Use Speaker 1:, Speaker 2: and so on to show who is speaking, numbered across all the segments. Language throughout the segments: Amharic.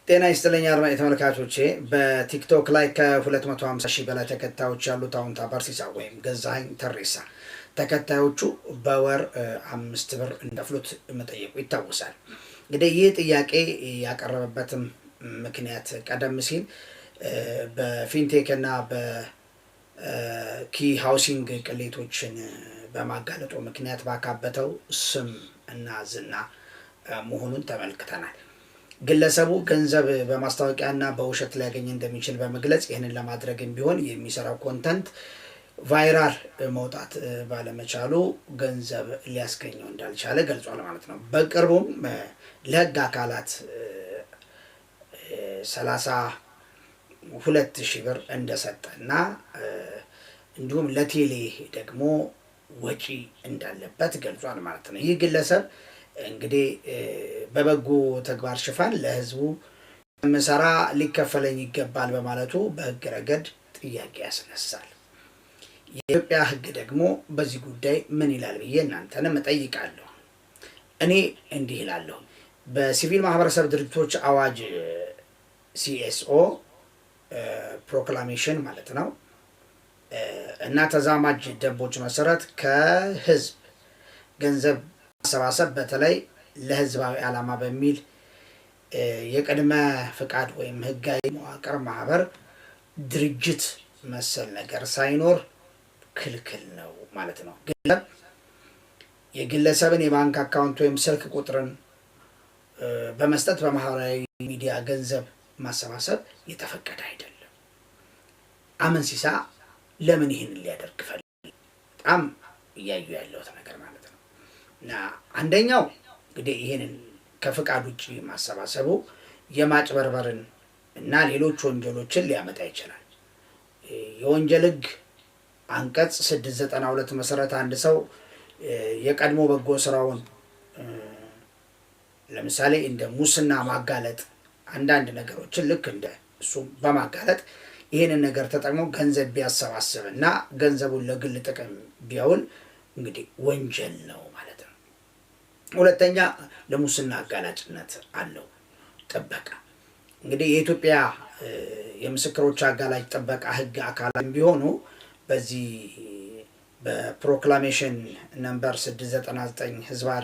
Speaker 1: ጤና ይስጥልኝ አድማጭ ተመልካቾቼ በቲክቶክ ላይ ከ250 ሺህ በላይ ተከታዮች ያሉት አሁን ታባርሲሳ ወይም ገዛኸኝ ተሬሳ ተከታዮቹ በወር 5 ብር እንደፍሉት መጠየቁ ይታወሳል። እንግዲህ ይህ ጥያቄ ያቀረበበትም ምክንያት ቀደም ሲል በፊንቴክ እና በኪ ሃውሲንግ ቅሌቶችን በማጋለጡ ምክንያት ባካበተው ስም እና ዝና መሆኑን ተመልክተናል። ግለሰቡ ገንዘብ በማስታወቂያና በውሸት ሊያገኝ እንደሚችል በመግለጽ ይህንን ለማድረግም ቢሆን የሚሰራው ኮንተንት ቫይራል መውጣት ባለመቻሉ ገንዘብ ሊያስገኘው እንዳልቻለ ገልጿል ማለት ነው። በቅርቡም ለህግ አካላት 32,000 ብር እንደሰጠና እንዲሁም ለቴሌ ደግሞ ወጪ እንዳለበት ገልጿል ማለት ነው። ይህ ግለሰብ እንግዲህ በበጎ ተግባር ሽፋን ለህዝቡ መሰራ ሊከፈለኝ ይገባል በማለቱ በህግ ረገድ ጥያቄ ያስነሳል። የኢትዮጵያ ህግ ደግሞ በዚህ ጉዳይ ምን ይላል ብዬ እናንተንም እጠይቃለሁ። እኔ እንዲህ ይላለሁ። በሲቪል ማህበረሰብ ድርጅቶች አዋጅ ሲኤስኦ ፕሮክላሜሽን ማለት ነው እና ተዛማጅ ደንቦች መሰረት ከህዝብ ገንዘብ ማሰባሰብ በተለይ ለህዝባዊ ዓላማ በሚል የቅድመ ፍቃድ ወይም ህጋዊ መዋቅር ማህበር ድርጅት መሰል ነገር ሳይኖር ክልክል ነው ማለት ነው። የግለሰብን የባንክ አካውንት ወይም ስልክ ቁጥርን በመስጠት በማህበራዊ ሚዲያ ገንዘብ ማሰባሰብ የተፈቀደ አይደለም። አመንሲሳ ለምን ይህንን ሊያደርግ ፈለገ? በጣም እያዩ ያለውት ነገር ማለት ነው። እና አንደኛው እንግዲህ ይህንን ከፍቃድ ውጭ ማሰባሰቡ የማጭበርበርን እና ሌሎች ወንጀሎችን ሊያመጣ ይችላል። የወንጀል ህግ አንቀጽ 692 መሰረት አንድ ሰው የቀድሞ በጎ ስራውን ለምሳሌ እንደ ሙስና ማጋለጥ አንዳንድ ነገሮችን ልክ እንደ እሱ በማጋለጥ ይህንን ነገር ተጠቅሞ ገንዘብ ቢያሰባስብና ገንዘቡን ለግል ጥቅም ቢያውል እንግዲህ ወንጀል ነው ማለት ነው። ሁለተኛ ለሙስና አጋላጭነት አለው ጥበቃ። እንግዲህ የኢትዮጵያ የምስክሮች አጋላጭ ጥበቃ ህግ አካላት ቢሆኑ በዚህ በፕሮክላሜሽን ነምበር 699 ህዝባር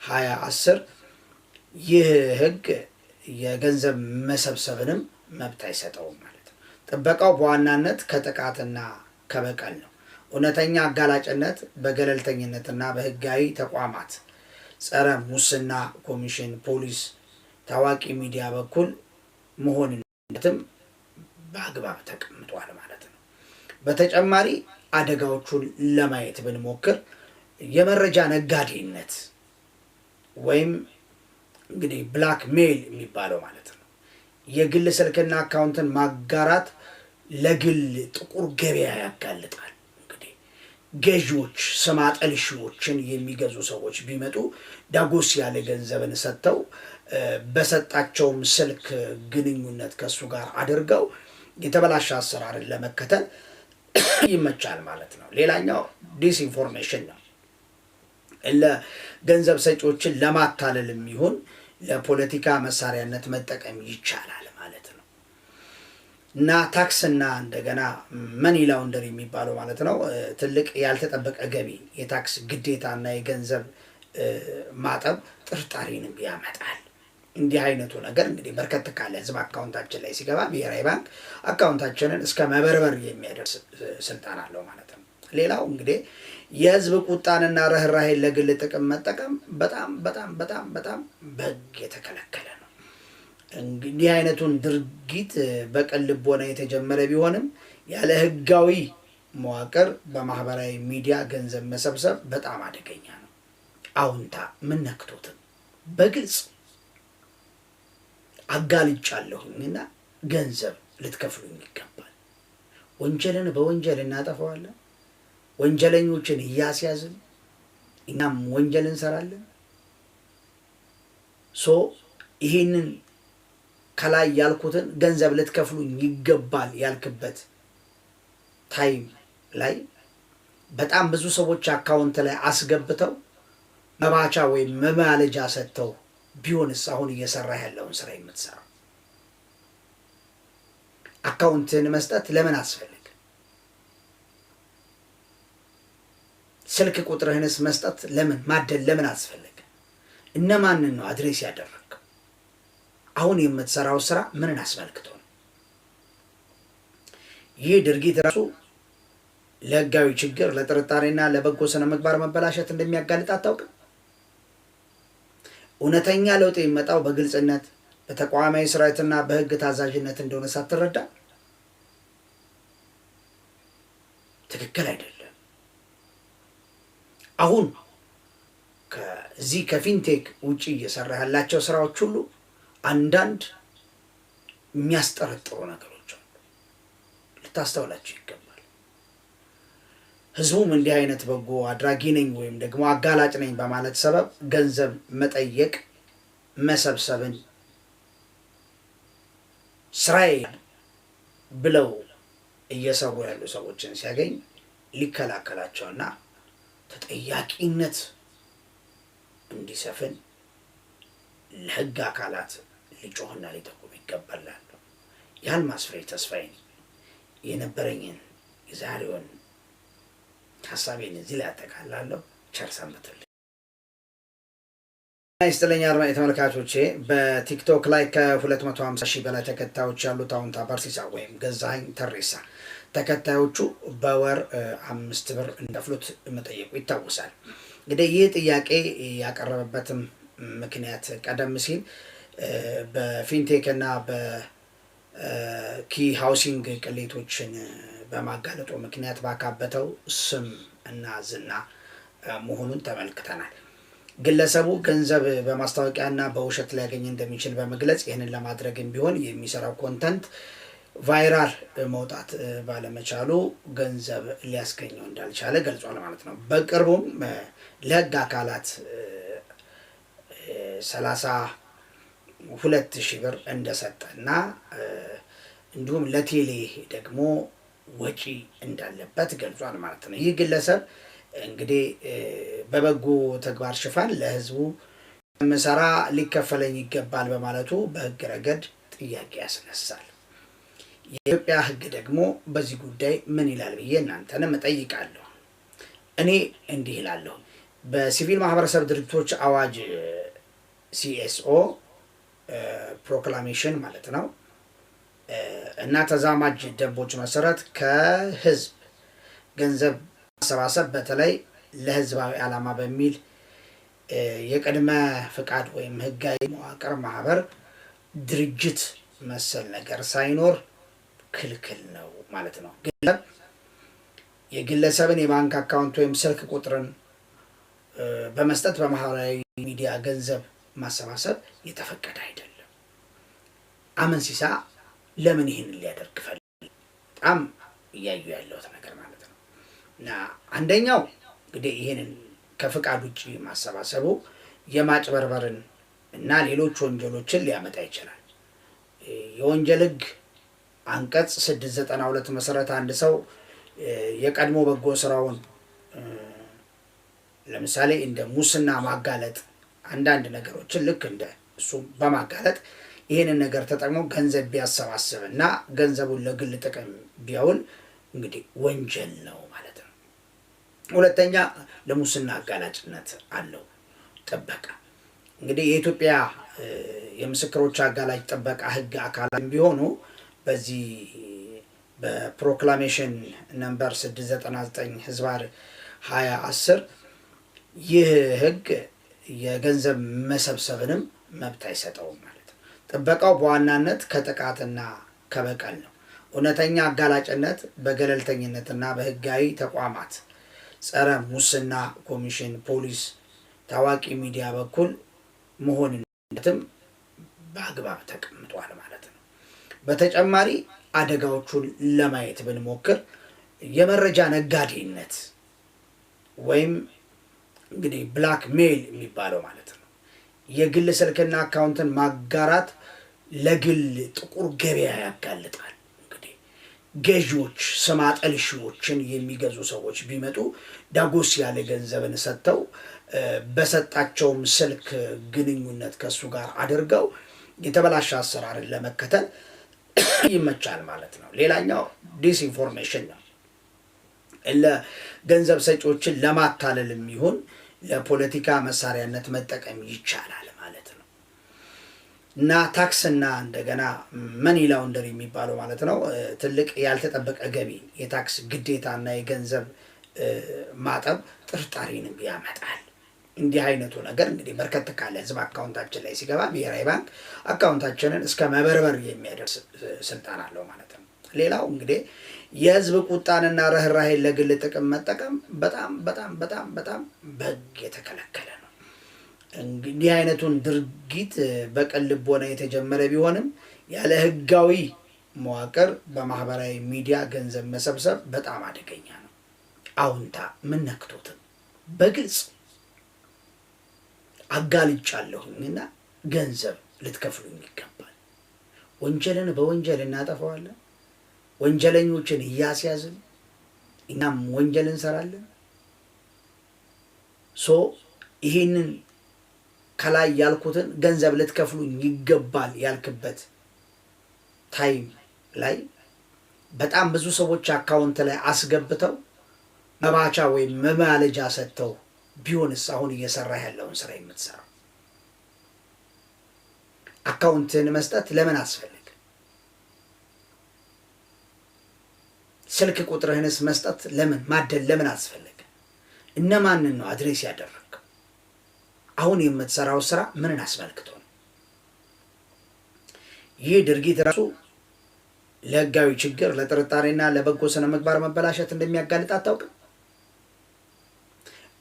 Speaker 1: 2010 ይህ ህግ የገንዘብ መሰብሰብንም መብት አይሰጠውም ማለት ነው። ጥበቃው በዋናነት ከጥቃትና ከበቀል ነው። እውነተኛ አጋላጭነት በገለልተኝነትና በህጋዊ ተቋማት ጸረ ሙስና ኮሚሽን፣ ፖሊስ፣ ታዋቂ ሚዲያ በኩል መሆንነትም በአግባብ ተቀምጧል ማለት ነው። በተጨማሪ አደጋዎቹን ለማየት ብንሞክር የመረጃ ነጋዴነት ወይም እንግዲህ ብላክ ሜል የሚባለው ማለት ነው። የግል ስልክና አካውንትን ማጋራት ለግል ጥቁር ገበያ ያጋልጣል። እንግዲህ ገዢዎች ስም አጠልሺዎችን የሚገዙ ሰዎች ቢመጡ ዳጎስ ያለ ገንዘብን ሰጥተው በሰጣቸውም ስልክ ግንኙነት ከሱ ጋር አድርገው የተበላሸ አሰራርን ለመከተል ይመቻል ማለት ነው። ሌላኛው ዲስኢንፎርሜሽን ነው። ለገንዘብ ሰጪዎችን ለማታለልም ይሁን ለፖለቲካ መሳሪያነት መጠቀም ይቻላል ማለት ነው። እና ታክስና እንደገና መኒ ላውንደር የሚባለው ማለት ነው ትልቅ ያልተጠበቀ ገቢ፣ የታክስ ግዴታና የገንዘብ ማጠብ ጥርጣሬንም ያመጣል። እንዲህ አይነቱ ነገር እንግዲህ በርከት ካለ ህዝብ አካውንታችን ላይ ሲገባ ብሔራዊ ባንክ አካውንታችንን እስከ መበርበር የሚያደርስ ስልጣን አለው ማለት ነው። ሌላው እንግዲህ የህዝብ ቁጣንና ርህራሄን ለግል ጥቅም መጠቀም በጣም በጣም በጣም በጣም በህግ የተከለከለ ነው። እንግዲህ አይነቱን ድርጊት በቅን ልቦና የተጀመረ ቢሆንም ያለ ህጋዊ መዋቅር በማህበራዊ ሚዲያ ገንዘብ መሰብሰብ በጣም አደገኛ ነው። አሁንታ ምን ነክቶትም በግልጽ አጋልጫለሁኝና ገንዘብ ልትከፍሉኝ ይገባል። ወንጀልን በወንጀል እናጠፋዋለን። ወንጀለኞችን እያስያዝን እኛም ወንጀል እንሰራለን። ይህንን ከላይ ያልኩትን ገንዘብ ልትከፍሉኝ ይገባል ያልክበት ታይም ላይ በጣም ብዙ ሰዎች አካውንት ላይ አስገብተው መባቻ ወይም መማለጃ ሰጥተው ቢሆንስ አሁን እየሰራ ያለውን ስራ የምትሰራው አካውንትን መስጠት ለምን አስፈለገ? ስልክ ቁጥርህንስ መስጠት ለምን ማደል ለምን አስፈለገ? እነማንን ነው አድሬስ ያደረገው? አሁን የምትሰራው ስራ ምንን አስመልክቶ ነው? ይህ ድርጊት ራሱ ለህጋዊ ችግር፣ ለጥርጣሬና ለበጎ ስነ ምግባር መበላሸት እንደሚያጋልጥ አታውቅም? እውነተኛ ለውጥ የሚመጣው በግልጽነት በተቋማዊ ስርዓትና በህግ ታዛዥነት እንደሆነ ሳትረዳ ትክክል አይደለም። አሁን ከዚህ ከፊንቴክ ውጪ እየሰራ ያላቸው ስራዎች ሁሉ አንዳንድ የሚያስጠረጥሩ ነገሮች አሉ። ልታስተውላቸው ይገባል። ህዝቡም እንዲህ አይነት በጎ አድራጊ ነኝ ወይም ደግሞ አጋላጭ ነኝ በማለት ሰበብ ገንዘብ መጠየቅ መሰብሰብን ስራዬ ብለው እየሰሩ ያሉ ሰዎችን ሲያገኝ ሊከላከላቸውና ተጠያቂነት እንዲሰፍን ለህግ አካላት ሊጮህና ሊጠቁም ይገባል። የአልማዝ ፍሬ ተስፋዬ የነበረኝን የዛሬውን ሀሳቤን እዚህ ላይ አጠቃላለሁ። ቸር ሰንብቱልኝ። ይስጥልኝ አድማጭ ተመልካቾቼ፣ በቲክቶክ ላይ ከ250 ሺህ በላይ ተከታዮች ያሉት አሁንታ በርሲሳ ወይም ገዛኸኝ ተሬሳ ተከታዮቹ በወር 5 ብር እንደፍሉት መጠየቁ ይታወሳል። እንግዲህ ይህ ጥያቄ ያቀረበበትም ምክንያት ቀደም ሲል በፊንቴክ እና በኪ ሃውሲንግ ቅሌቶችን በማጋለጡ ምክንያት ባካበተው ስም እና ዝና መሆኑን ተመልክተናል። ግለሰቡ ገንዘብ በማስታወቂያና በውሸት ሊያገኝ እንደሚችል በመግለጽ ይህንን ለማድረግም ቢሆን የሚሰራው ኮንተንት ቫይራል መውጣት ባለመቻሉ ገንዘብ ሊያስገኘው እንዳልቻለ ገልጿል ማለት ነው። በቅርቡም ለህግ አካላት 32,000 ብር እንደሰጠና እንዲሁም ለቴሌ ደግሞ ወጪ እንዳለበት ገልጿል ማለት ነው። ይህ ግለሰብ እንግዲህ በበጎ ተግባር ሽፋን ለህዝቡ ምሰራ ሊከፈለኝ ይገባል በማለቱ በህግ ረገድ ጥያቄ ያስነሳል። የኢትዮጵያ ህግ ደግሞ በዚህ ጉዳይ ምን ይላል ብዬ እናንተንም እጠይቃለሁ። እኔ እንዲህ ይላለሁ። በሲቪል ማህበረሰብ ድርጅቶች አዋጅ ሲኤስኦ ፕሮክላሜሽን ማለት ነው እና ተዛማጅ ደንቦች መሰረት ከህዝብ ገንዘብ ማሰባሰብ በተለይ ለህዝባዊ ዓላማ በሚል የቅድመ ፍቃድ ወይም ህጋዊ መዋቅር ማህበር ድርጅት መሰል ነገር ሳይኖር ክልክል ነው ማለት ነው። የግለሰብን የባንክ አካውንት ወይም ስልክ ቁጥርን በመስጠት በማህበራዊ ሚዲያ ገንዘብ ማሰባሰብ የተፈቀደ አይደለም። አመንሲሳ ለምን ይህንን ሊያደርግ ፈለገ? በጣም እያዩ ያለሁት ነገር ማለት ነው። እና አንደኛው እንግዲህ ይህንን ከፍቃድ ውጭ ማሰባሰቡ የማጭበርበርን እና ሌሎች ወንጀሎችን ሊያመጣ ይችላል። የወንጀል ህግ አንቀጽ 692 መሰረት አንድ ሰው የቀድሞ በጎ ስራውን ለምሳሌ እንደ ሙስና ማጋለጥ አንዳንድ ነገሮችን ልክ እንደ እሱ በማጋለጥ ይህንን ነገር ተጠቅሞ ገንዘብ ቢያሰባስብ እና ገንዘቡን ለግል ጥቅም ቢያውል እንግዲህ ወንጀል ነው ማለት ነው። ሁለተኛ ለሙስና አጋላጭነት አለው ጥበቃ። እንግዲህ የኢትዮጵያ የምስክሮች አጋላጭ ጥበቃ ህግ አካላት ቢሆኑ በዚህ በፕሮክላሜሽን ነምበር 699/2010 ይህ ህግ የገንዘብ መሰብሰብንም መብት አይሰጠውም ማለት ነው። ጥበቃው በዋናነት ከጥቃትና ከበቀል ነው። እውነተኛ አጋላጭነት በገለልተኝነትና በህጋዊ ተቋማት ጸረ ሙስና ኮሚሽን፣ ፖሊስ፣ ታዋቂ ሚዲያ በኩል መሆንነትም በአግባብ ተቀምጧል ማለት ነው። በተጨማሪ አደጋዎቹን ለማየት ብንሞክር የመረጃ ነጋዴነት ወይም እንግዲህ ብላክ ሜል የሚባለው ማለት ነው። የግል ስልክና አካውንትን ማጋራት ለግል ጥቁር ገበያ ያጋልጣል። እንግዲህ ገዢዎች ስም አጠልሺዎችን የሚገዙ ሰዎች ቢመጡ ዳጎስ ያለ ገንዘብን ሰጥተው በሰጣቸውም ስልክ ግንኙነት ከሱ ጋር አድርገው የተበላሸ አሰራርን ለመከተል ይመቻል ማለት ነው። ሌላኛው ዲስኢንፎርሜሽን ነው። ለገንዘብ ሰጪዎችን ለማታለል የሚሆን ለፖለቲካ መሳሪያነት መጠቀም ይቻላል ማለት ነው። እና ታክስና እንደገና መኒ ላውንደሪ የሚባለው ማለት ነው ትልቅ ያልተጠበቀ ገቢ የታክስ ግዴታና የገንዘብ ማጠብ ጥርጣሬንም ያመጣል። እንዲህ አይነቱ ነገር እንግዲህ በርከት ካለ ህዝብ አካውንታችን ላይ ሲገባ ብሔራዊ ባንክ አካውንታችንን እስከ መበርበር የሚያደርስ ስልጣን አለው ማለት ነው። ሌላው እንግዲህ የህዝብ ቁጣንና ርህራሄን ለግል ጥቅም መጠቀም በጣም በጣም በጣም በጣም በህግ የተከለከለ ነው። እንግዲህ አይነቱን ድርጊት በቅን ልቦና የተጀመረ ቢሆንም ያለ ህጋዊ መዋቅር በማህበራዊ ሚዲያ ገንዘብ መሰብሰብ በጣም አደገኛ ነው። አውንታ ምን ነክቶትም በግልጽ አጋልጫለሁኝና ገንዘብ ልትከፍሉኝ ይገባል። ወንጀልን በወንጀል እናጠፋዋለን። ወንጀለኞችን እያስያዝን እኛም ወንጀል እንሰራለን። ይህንን ከላይ ያልኩትን ገንዘብ ልትከፍሉኝ ይገባል ያልክበት ታይም ላይ በጣም ብዙ ሰዎች አካውንት ላይ አስገብተው መባቻ ወይም መማለጃ ሰጥተው ቢሆንስ አሁን እየሰራ ያለውን ስራ የምትሰራው? አካውንትን መስጠት ለምን አስፈለገ? ስልክ ቁጥርህንስ መስጠት ለምን ማደል ለምን አስፈለገ? እነማንን ነው አድሬስ ያደረግከው? አሁን የምትሰራው ስራ ምንን አስመልክቶ ነው? ይህ ድርጊት ራሱ ለህጋዊ ችግር፣ ለጥርጣሬና ለበጎ ስነ ምግባር መበላሸት እንደሚያጋልጥ አታውቅም?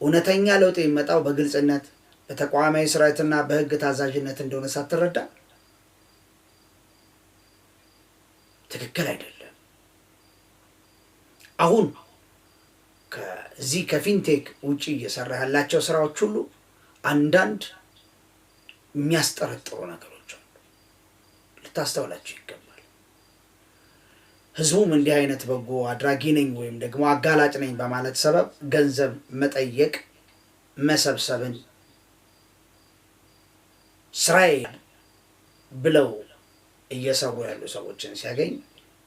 Speaker 1: እውነተኛ ለውጥ የሚመጣው በግልጽነት በተቋማዊ ስርዓትና በህግ ታዛዥነት እንደሆነ ሳትረዳ ትክክል አይደለም። አሁን ከዚህ ከፊንቴክ ውጪ እየሰራ ያላቸው ስራዎች ሁሉ አንዳንድ የሚያስጠረጥሩ ነገሮች አሉ። ልታስተውላቸው ይገባል። ህዝቡም እንዲህ አይነት በጎ አድራጊ ነኝ ወይም ደግሞ አጋላጭ ነኝ በማለት ሰበብ ገንዘብ መጠየቅ መሰብሰብን ስራዬ ብለው እየሰሩ ያሉ ሰዎችን ሲያገኝ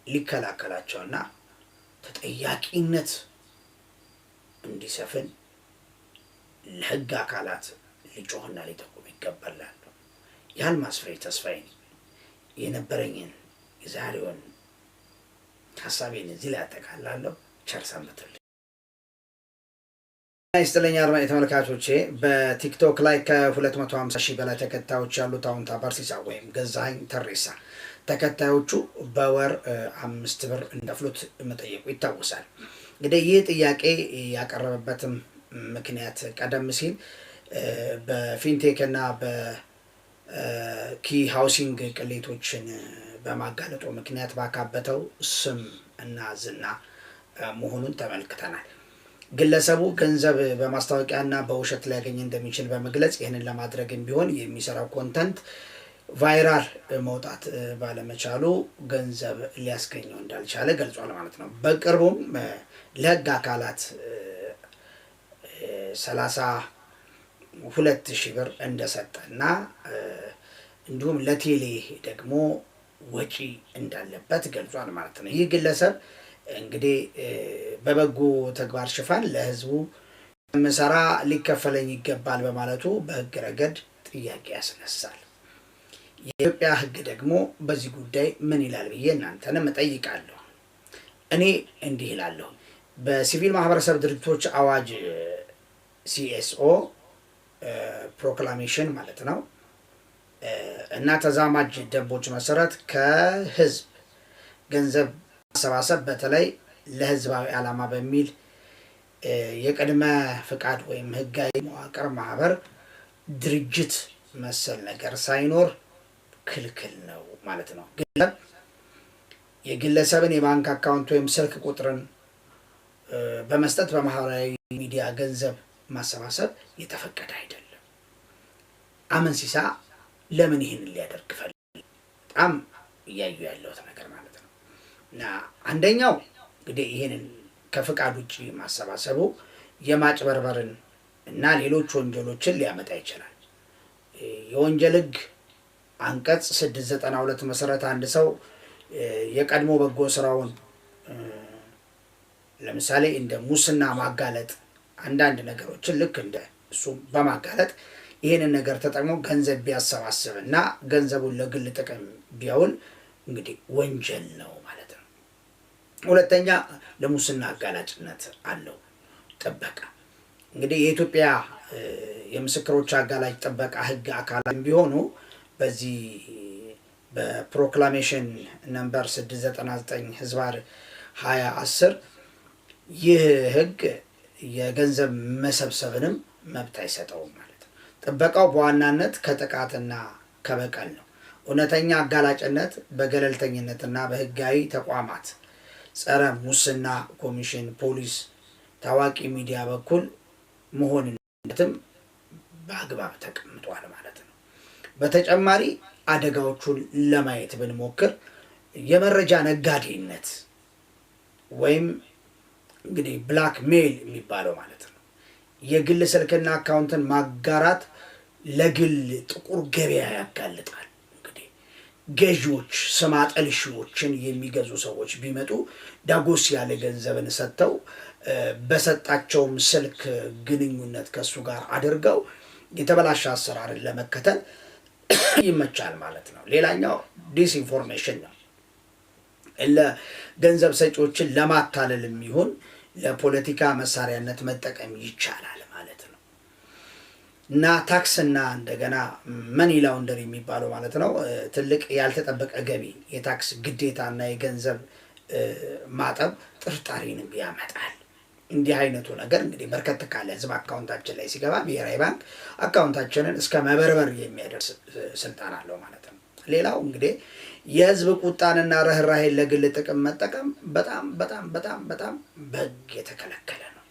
Speaker 1: ሊከላከላቸውና ተጠያቂነት እንዲሰፍን ለህግ አካላት ሊጮህና ሊጠቁም ይገባል። የአልማዝ ፍሬ ተስፋዬ የነበረኝን የዛሬውን ሀሳቤን እዚህ ላይ አጠቃላለሁ። ቸር ሰንብቱልኝ። ይስጥልኝ አድማጭ ተመልካቾቼ። በቲክቶክ ላይ ከ250,000 በላይ ተከታዮች ያሉት አውንታ በርሲሳ ወይም ገዛኸኝ ተሬሳ ተከታዮቹ በወር 5 ብር እንደፍሉት መጠየቁ ይታወሳል። እንግዲህ ይህ ጥያቄ ያቀረበበትም ምክንያት ቀደም ሲል በፊንቴክ እና በኪ ሃውሲንግ ቅሌቶችን በማጋለጡ ምክንያት ባካበተው ስም እና ዝና መሆኑን ተመልክተናል። ግለሰቡ ገንዘብ በማስታወቂያና በውሸት ሊያገኝ እንደሚችል በመግለጽ ይህንን ለማድረግም ቢሆን የሚሰራው ኮንተንት ቫይራል መውጣት ባለመቻሉ ገንዘብ ሊያስገኘው እንዳልቻለ ገልጿል ማለት ነው። በቅርቡም ለህግ አካላት 32,000 ብር እንደሰጠና እንዲሁም ለቴሌ ደግሞ ወጪ እንዳለበት ገልጿል ማለት ነው። ይህ ግለሰብ እንግዲህ በበጎ ተግባር ሽፋን ለህዝቡ ምሰራ ሊከፈለኝ ይገባል በማለቱ በህግ ረገድ ጥያቄ ያስነሳል። የኢትዮጵያ ህግ ደግሞ በዚህ ጉዳይ ምን ይላል ብዬ እናንተንም እጠይቃለሁ። እኔ እንዲህ ይላለሁ። በሲቪል ማህበረሰብ ድርጅቶች አዋጅ ሲኤስኦ ፕሮክላሜሽን ማለት ነው እና ተዛማጅ ደንቦች መሰረት ከህዝብ ገንዘብ ማሰባሰብ በተለይ ለህዝባዊ ዓላማ በሚል የቅድመ ፍቃድ ወይም ህጋዊ መዋቅር ማህበር ድርጅት መሰል ነገር ሳይኖር ክልክል ነው ማለት ነው። የግለሰብን የባንክ አካውንት ወይም ስልክ ቁጥርን በመስጠት በማህበራዊ ሚዲያ ገንዘብ ማሰባሰብ የተፈቀደ አይደለም። አመንሲሳ ለምን ይህን ሊያደርግ ፈለገ? በጣም እያዩ ያለሁት ነገር ማለት ነው። እና አንደኛው እንግዲህ ይህንን ከፍቃድ ውጭ ማሰባሰቡ የማጭበርበርን እና ሌሎች ወንጀሎችን ሊያመጣ ይችላል። የወንጀል ህግ አንቀጽ 692 መሰረት አንድ ሰው የቀድሞ በጎ ስራውን ለምሳሌ እንደ ሙስና ማጋለጥ አንዳንድ ነገሮችን ልክ እንደ እሱ በማጋለጥ ይሄንን ነገር ተጠቅሞ ገንዘብ ቢያሰባስብና ገንዘቡን ለግል ጥቅም ቢያውል እንግዲህ ወንጀል ነው ማለት ነው። ሁለተኛ ለሙስና አጋላጭነት አለው ጥበቃ። እንግዲህ የኢትዮጵያ የምስክሮች አጋላጭ ጥበቃ ህግ አካላት ቢሆኑ በዚህ በፕሮክላሜሽን ነምበር 699 ህዝባር 2010 ይህ ህግ የገንዘብ መሰብሰብንም መብት አይሰጠውም ማለት ነው። ጥበቃው በዋናነት ከጥቃትና ከበቀል ነው። እውነተኛ አጋላጭነት በገለልተኝነትና በህጋዊ ተቋማት ጸረ ሙስና ኮሚሽን፣ ፖሊስ፣ ታዋቂ ሚዲያ በኩል መሆንነትም በአግባብ ተቀምጧል ማለት ነው። በተጨማሪ አደጋዎቹን ለማየት ብንሞክር የመረጃ ነጋዴነት ወይም እንግዲህ ብላክ ሜል የሚባለው ማለት ነው። የግል ስልክና አካውንትን ማጋራት ለግል ጥቁር ገበያ ያጋልጣል። እንግዲህ ገዢዎች ስም አጠልሺዎችን የሚገዙ ሰዎች ቢመጡ ዳጎስ ያለ ገንዘብን ሰጥተው በሰጣቸውም ስልክ ግንኙነት ከሱ ጋር አድርገው የተበላሸ አሰራርን ለመከተል ይመቻል ማለት ነው። ሌላኛው ዲስኢንፎርሜሽን ነው። ለገንዘብ ሰጪዎችን ለማታለል የሚሆን ለፖለቲካ መሳሪያነት መጠቀም ይቻላል ማለት ነው። እና ታክስና እንደገና መኒ ላውንደሪ የሚባለው ማለት ነው ትልቅ ያልተጠበቀ ገቢ፣ የታክስ ግዴታና የገንዘብ ማጠብ ጥርጣሬንም ያመጣል። እንዲህ አይነቱ ነገር እንግዲህ በርከት ካለ ህዝብ አካውንታችን ላይ ሲገባ ብሔራዊ ባንክ አካውንታችንን እስከ መበርበር የሚያደርስ ስልጣን አለው ማለት ነው። ሌላው እንግዲህ የህዝብ ቁጣንና ርህራሄን ለግል ጥቅም መጠቀም በጣም በጣም በጣም በጣም በህግ የተከለከለ ነው።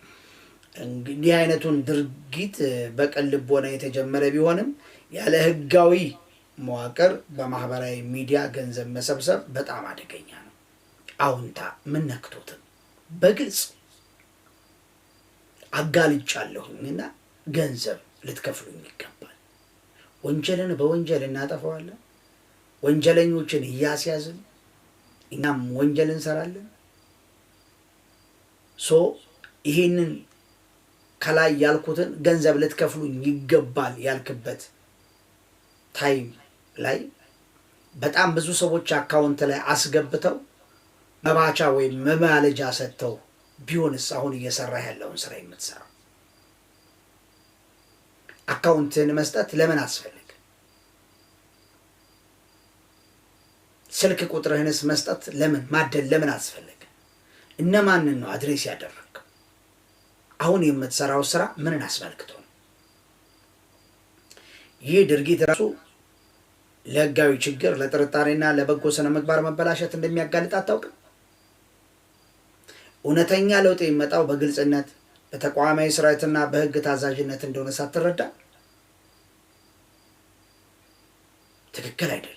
Speaker 1: እንዲህ አይነቱን ድርጊት በቅን ልቦና የተጀመረ ቢሆንም ያለ ህጋዊ መዋቅር በማህበራዊ ሚዲያ ገንዘብ መሰብሰብ በጣም አደገኛ ነው። አውንታ ምን ነክቶትም በግልጽ አጋልጫለሁኝና ገንዘብ ልትከፍሉኝ ይገባል። ወንጀልን በወንጀል እናጠፋዋለን። ወንጀለኞችን እያስያዝን እኛም ወንጀል እንሰራለን። ይህንን ከላይ ያልኩትን ገንዘብ ልትከፍሉኝ ይገባል ያልክበት ታይም ላይ በጣም ብዙ ሰዎች አካውንት ላይ አስገብተው መባቻ ወይም መማለጃ ሰጥተው ቢሆንስ አሁን እየሰራ ያለውን ስራ የምትሰራው? አካውንትን መስጠት ለምን አስፈልግ? ስልክ ቁጥርህንስ መስጠት ለምን ማደል ለምን አስፈልግ? እነማንን ነው አድሬስ ያደረግከው? አሁን የምትሰራው ስራ ምንን አስመልክቶ ነው? ይህ ድርጊት ራሱ ለህጋዊ ችግር፣ ለጥርጣሬና ለበጎ ስነ ምግባር መበላሸት እንደሚያጋልጥ አታውቅም? እውነተኛ ለውጥ የሚመጣው በግልጽነት በተቋማዊ ስርዓትና በህግ ታዛዥነት እንደሆነ ሳትረዳ ትክክል አይደለም።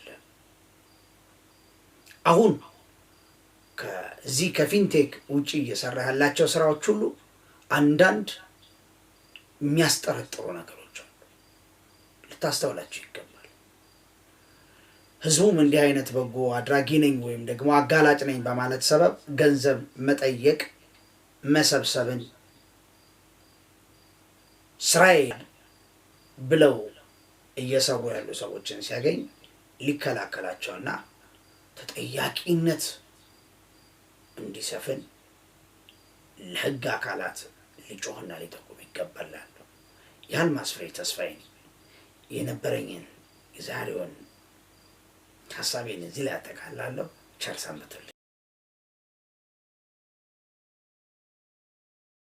Speaker 1: አሁን ከዚህ ከፊንቴክ ውጪ እየሰራ ያላቸው ስራዎች ሁሉ አንዳንድ የሚያስጠረጥሩ ነገሮች አሉ። ልታስተውላቸው ይገባል። ህዝቡም እንዲህ አይነት በጎ አድራጊ ነኝ ወይም ደግሞ አጋላጭ ነኝ በማለት ሰበብ ገንዘብ መጠየቅ መሰብሰብን ስራዬ ብለው እየሰሩ ያሉ ሰዎችን ሲያገኝ ሊከላከላቸውና ተጠያቂነት እንዲሰፍን ለህግ አካላት ሊጮህና ሊጠቁም ይገባል። የአልማዝ ፍሬ ተስፋዬ የነበረኝን የዛሬውን ሀሳቤን እዚህ ላይ አጠቃላለሁ። ቸር ሰንብቱልኝ።